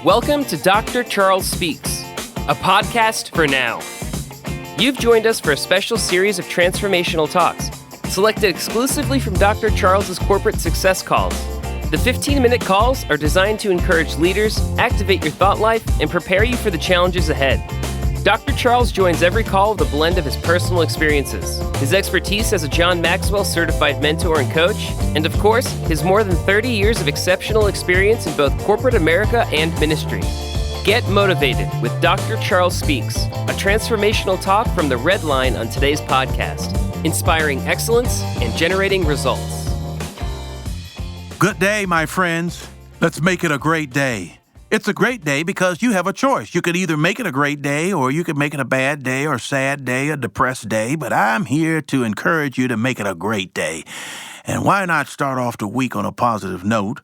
Welcome to Dr. Charles Speaks, a podcast for now. You've joined us for a special series of transformational talks, selected exclusively from Dr. Charles's corporate success calls. The 15-minute calls are designed to encourage leaders, activate your thought life, and prepare you for the challenges ahead. Dr. Charles joins every call with a blend of his personal experiences, his expertise as a John Maxwell certified mentor and coach, and of course, his more than 30 years of exceptional experience in both corporate America and ministry. Get motivated with Dr. Charles Speaks, a transformational talk from the red line on today's podcast, inspiring excellence and generating results. Good day, my friends. Let's make it a great day. It's a great day because you have a choice. You could either make it a great day or you could make it a bad day or sad day, a depressed day, but I'm here to encourage you to make it a great day. And why not start off the week on a positive note?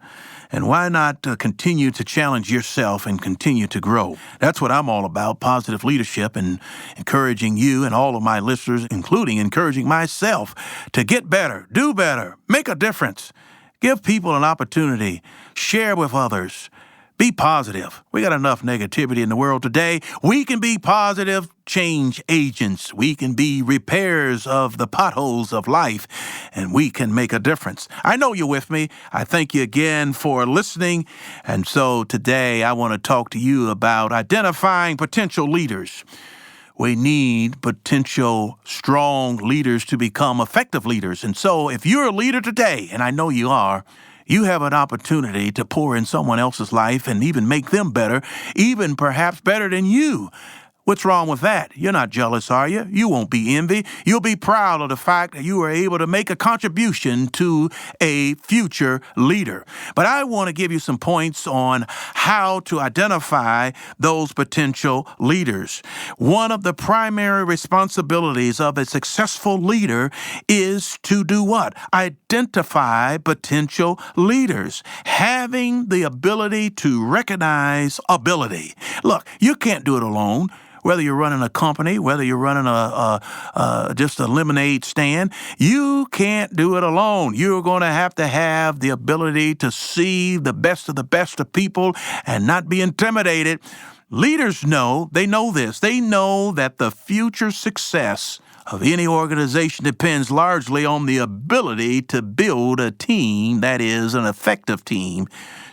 And why not continue to challenge yourself and continue to grow? That's what I'm all about, positive leadership and encouraging you and all of my listeners, including encouraging myself to get better, do better, make a difference, give people an opportunity, share with others. Be positive. We got enough negativity in the world today. We can be positive change agents. We can be repairers of the potholes of life, and we can make a difference. I know you're with me. I thank you again for listening. And so today I want to talk to you about identifying potential leaders. We need potential strong leaders to become effective leaders. And so if you're a leader today, and I know you are, you have an opportunity to pour in someone else's life and even make them better, even perhaps better than you. What's wrong with that? You're not jealous, are you? You won't be envy. You'll be proud of the fact that you were able to make a contribution to a future leader. But I want to give you some points on how to identify those potential leaders. One of the primary responsibilities of a successful leader is to do what? Identify potential leaders. Having the ability to recognize ability. Look, you can't do it alone. Whether you're running a company, whether you're running just a lemonade stand, you can't do it alone. You're going to have the ability to see the best of people and not be intimidated. Leaders know, they know this. They know that the future success of any organization depends largely on the ability to build a team that is an effective team.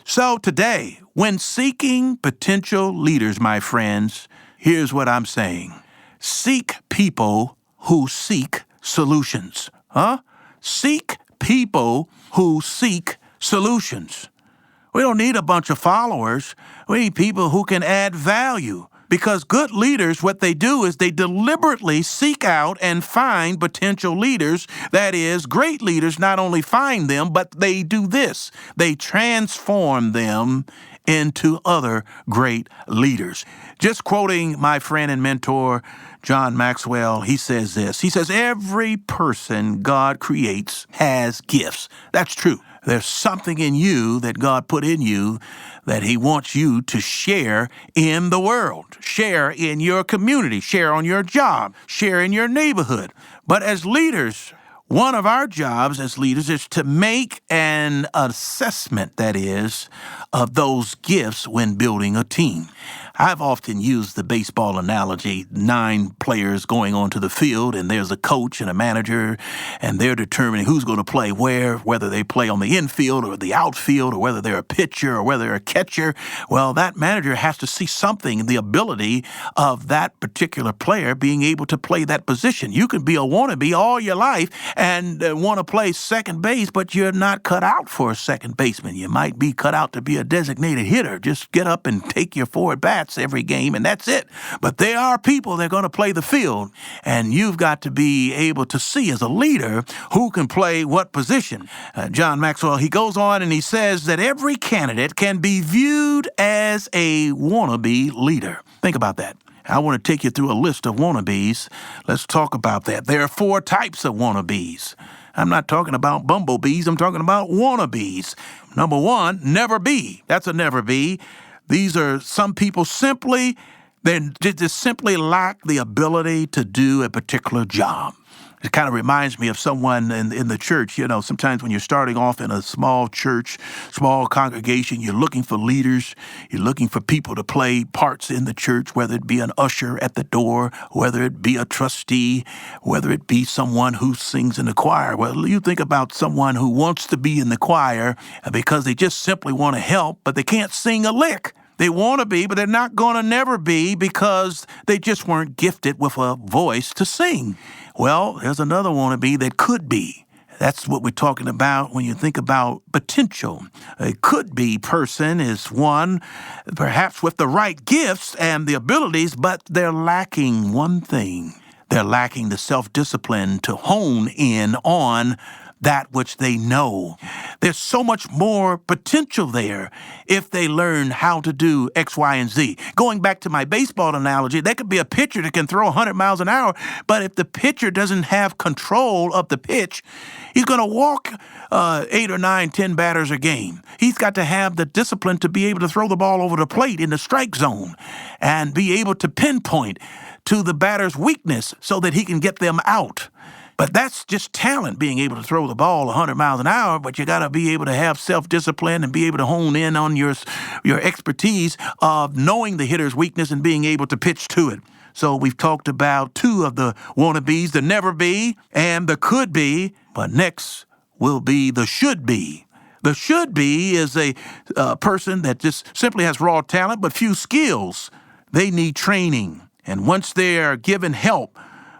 So today, when seeking potential leaders, my friends, here's what I'm saying. Seek people who seek solutions. Seek people who seek solutions. We don't need a bunch of followers. We need people who can add value. Because good leaders, what they do is they deliberately seek out and find potential leaders. That is, great leaders not only find them, but they do this. They transform them into other great leaders. Just quoting my friend and mentor, John Maxwell, he says this. He says, every person God creates has gifts. That's true. There's something in you that God put in you that he wants you to share in the world, share in your community, share on your job, share in your neighborhood. But as leaders, one of our jobs as leaders is to make an assessment, that is, of those gifts when building a team. I've often used the baseball analogy, 9 players going onto the field, and there's a coach and a manager, and they're determining who's going to play where, whether they play on the infield or the outfield, or whether they're a pitcher or whether they're a catcher. Well, that manager has to see something in the ability of that particular player being able to play that position. You can be a wannabe all your life and want to play second base, but you're not cut out for a second baseman. You might be cut out to be a designated hitter. Just get up and take your forward bats every game, and that's it. But there are people that are going to play the field, and you've got to be able to see as a leader who can play what position. John Maxwell, he goes on and he says that every candidate can be viewed as a wannabe leader. Think about that. I want to take you through a list of wannabes. Let's talk about that. There are 4 types of wannabes. I'm not talking about bumblebees. I'm talking about wannabes. Number 1, never be. That's a never be. These are some people they just simply lack the ability to do a particular job. It kind of reminds me of someone in the church. You know, sometimes when you're starting off in a small church, small congregation, you're looking for leaders. You're looking for people to play parts in the church, whether it be an usher at the door, whether it be a trustee, whether it be someone who sings in the choir. Well, you think about someone who wants to be in the choir because they just simply want to help, but they can't sing a lick. They want to be, but they're not going to never be because they just weren't gifted with a voice to sing. Well, there's another wannabe that could be. That's what we're talking about when you think about potential. A could-be person is one, perhaps with the right gifts and the abilities, but they're lacking one thing. They're lacking the self-discipline to hone in on that which they know. There's so much more potential there if they learn how to do X, Y, and Z. Going back to my baseball analogy, there could be a pitcher that can throw 100 miles an hour, but if the pitcher doesn't have control of the pitch, he's going to walk 8 or 9, 10 batters a game. He's got to have the discipline to be able to throw the ball over the plate in the strike zone and be able to pinpoint to the batter's weakness so that he can get them out. But that's just talent, being able to throw the ball 100 miles an hour, but you got to be able to have self-discipline and be able to hone in on your expertise of knowing the hitter's weakness and being able to pitch to it. So we've talked about two of the wannabes, the never be and the could be, but next will be the should be. The should be is a person that just simply has raw talent but few skills. They need training, and once they are given help,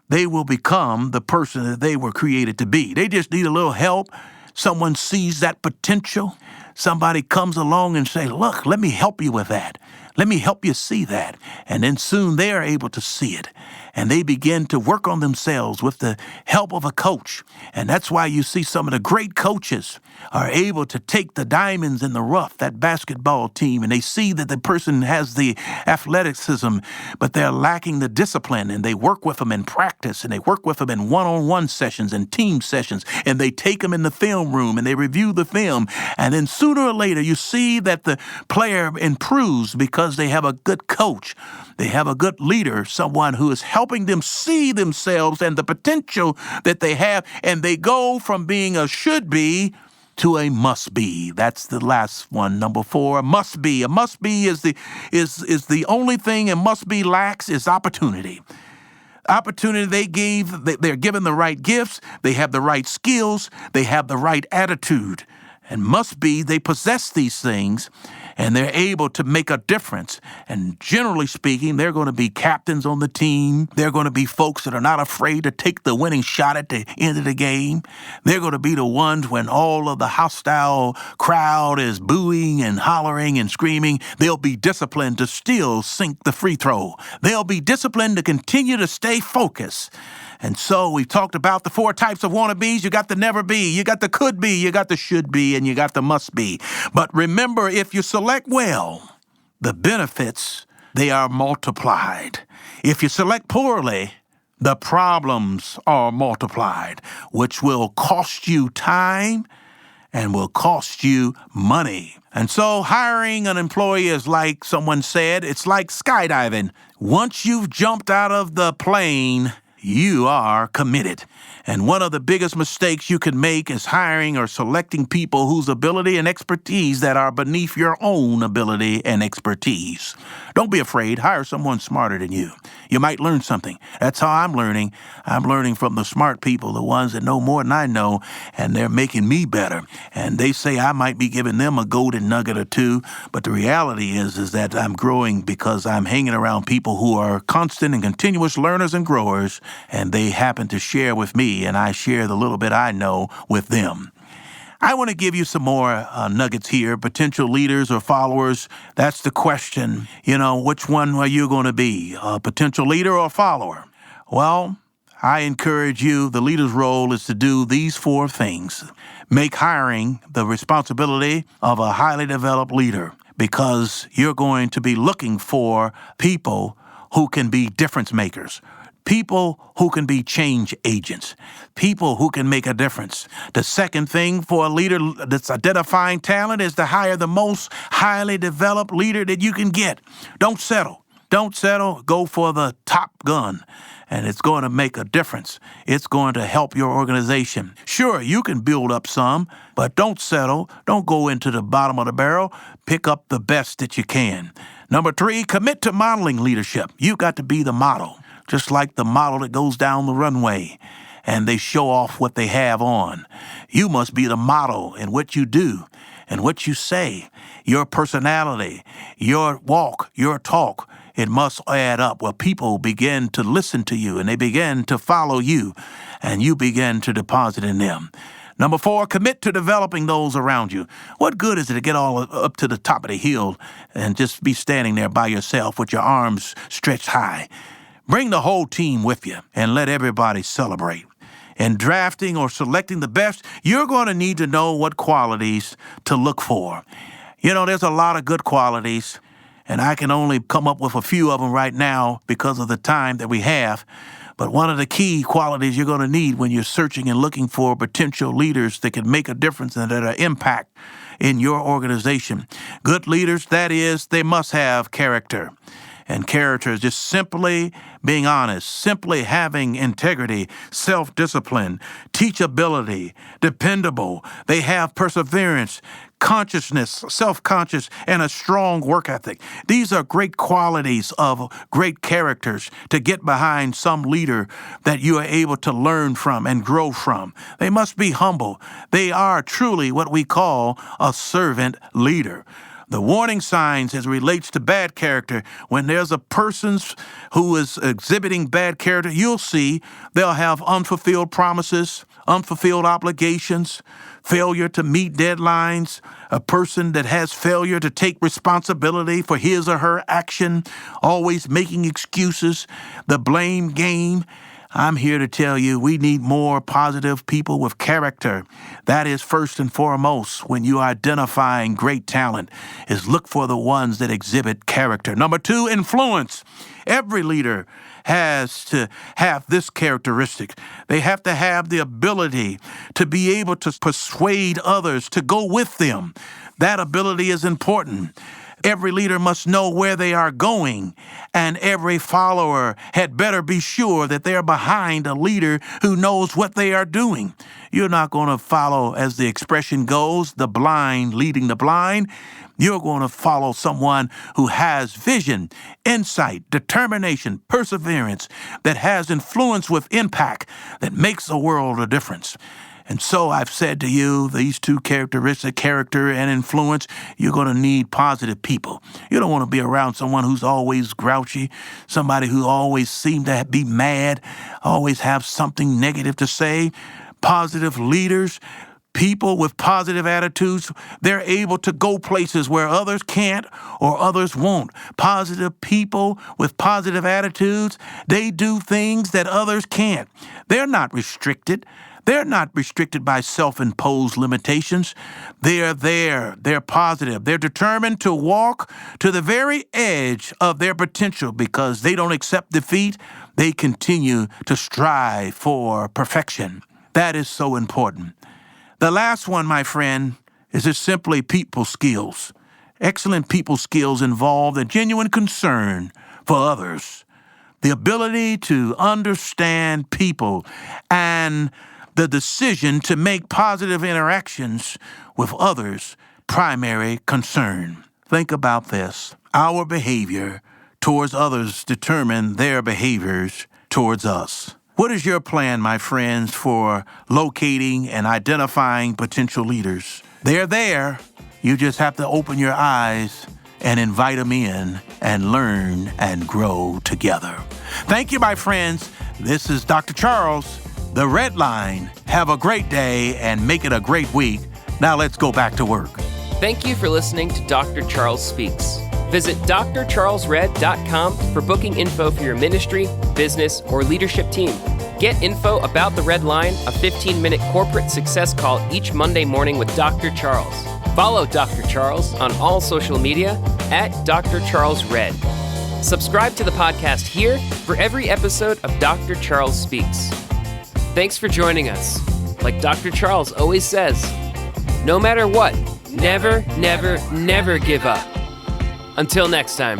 they will become the person that they were created to be. They just need a little help. Someone sees that potential. Somebody comes along and say, look, let me help you with that. Let me help you see that. And then soon they are able to see it. And they begin to work on themselves with the help of a coach. And that's why you see some of the great coaches are able to take the diamonds in the rough, that basketball team, and they see that the person has the athleticism, but they're lacking the discipline, and they work with them in practice, and they work with them in one-on-one sessions and team sessions, and they take them in the film room, and they review the film, and then sooner or later you see that the player improves because they have a good coach. They have a good leader, someone who is helping them see themselves and the potential that they have, and they go from being a should be to a must be. That's the last one, number 4, a must be. A must be is the only thing a must be lacks is opportunity. Opportunity they're given the right gifts, they have the right skills, they have the right attitude. And must be, they possess these things, and they're able to make a difference. And generally speaking, they're going to be captains on the team. They're going to be folks that are not afraid to take the winning shot at the end of the game. They're going to be the ones when all of the hostile crowd is booing and hollering and screaming, they'll be disciplined to still sink the free throw. They'll be disciplined to continue to stay focused. And so we've talked about the 4 types of wannabes. You got the never be, you got the could be, you got the should be, and you got the must be. But remember, if you select well, the benefits, they are multiplied. If you select poorly, the problems are multiplied, which will cost you time and will cost you money. And so hiring an employee is like someone said, it's like skydiving. Once you've jumped out of the plane, you are committed. And one of the biggest mistakes you can make is hiring or selecting people whose ability and expertise that are beneath your own ability and expertise. Don't be afraid. Hire someone smarter than you. You might learn something. That's how I'm learning. I'm learning from the smart people, the ones that know more than I know, and they're making me better. And they say I might be giving them a golden nugget or two, but the reality is that I'm growing because I'm hanging around people who are constant and continuous learners and growers, and they happen to share with me, and I share the little bit I know with them. I want to give you some more nuggets here. Potential leaders or followers, that's the question. Which one are you going to be, a potential leader or a follower? Well, I encourage you, the leader's role is to do these 4 things. Make hiring the responsibility of a highly developed leader, because you're going to be looking for people who can be difference makers. People who can be change agents, people who can make a difference. The second thing for a leader that's identifying talent is to hire the most highly developed leader that you can get. Don't settle. Don't settle. Go for the top gun. And it's going to make a difference. It's going to help your organization. Sure, you can build up some, but don't settle. Don't go into the bottom of the barrel. Pick up the best that you can. Number 3, commit to modeling leadership. You've got to be the model, just like the model that goes down the runway and they show off what they have on. You must be the model in what you do and what you say, your personality, your walk, your talk. It must add up where people begin to listen to you and they begin to follow you and you begin to deposit in them. Number 4, commit to developing those around you. What good is it to get all up to the top of the hill and just be standing there by yourself with your arms stretched high? Bring the whole team with you and let everybody celebrate. In drafting or selecting the best, you're going to need to know what qualities to look for. You know, there's a lot of good qualities, and I can only come up with a few of them right now because of the time that we have. But one of the key qualities you're going to need when you're searching and looking for potential leaders that can make a difference and that are impact in your organization. Good leaders, that is, they must have character. And character is just simply being honest, simply having integrity, self-discipline, teachability, dependable. They have perseverance, consciousness, self-conscious, and a strong work ethic. These are great qualities of great characters to get behind some leader that you are able to learn from and grow from. They must be humble. They are truly what we call a servant leader. The warning signs as it relates to bad character, when there's a person who is exhibiting bad character, you'll see they'll have unfulfilled promises, unfulfilled obligations, failure to meet deadlines, a person that has failure to take responsibility for his or her action, always making excuses, the blame game. I'm here to tell you we need more positive people with character. That is first and foremost when you're identifying great talent, is look for the ones that exhibit character. Number 2, influence. Every leader has to have this characteristic. They have to have the ability to be able to persuade others to go with them. That ability is important. Every leader must know where they are going, and every follower had better be sure that they're behind a leader who knows what they are doing. You're not going to follow, as the expression goes, the blind leading the blind. You're going to follow someone who has vision, insight, determination, perseverance, that has influence with impact, that makes the world a difference. And so I've said to you, these two characteristics, character and influence, you're going to need positive people. You don't want to be around someone who's always grouchy, somebody who always seems to be mad, always have something negative to say. Positive leaders, people with positive attitudes, they're able to go places where others can't or others won't. Positive people with positive attitudes, they do things that others can't. They're not restricted. They're not restricted by self-imposed limitations. They're there. They're positive. They're determined to walk to the very edge of their potential because they don't accept defeat. They continue to strive for perfection. That is so important. The last one, my friend, is just simply people skills. Excellent people skills involve a genuine concern for others, the ability to understand people, and the decision to make positive interactions with others primary concern. Think about this. Our behavior towards others determine their behaviors towards us. What is your plan, my friends, for locating and identifying potential leaders? They're there. You just have to open your eyes and invite them in and learn and grow together. Thank you, my friends. This is Dr. Charles, The Red Line. Have a great day and make it a great week. Now let's go back to work. Thank you for listening to Dr. Charles Speaks. Visit drcharlesred.com for booking info for your ministry, business, or leadership team. Get info about The Red Line, a 15-minute corporate success call each Monday morning with Dr. Charles. Follow Dr. Charles on all social media at Dr. Charles Red. Subscribe to the podcast here for every episode of Dr. Charles Speaks. Thanks for joining us. Like Dr. Charles always says, no matter what, never, never, never give up. Until next time.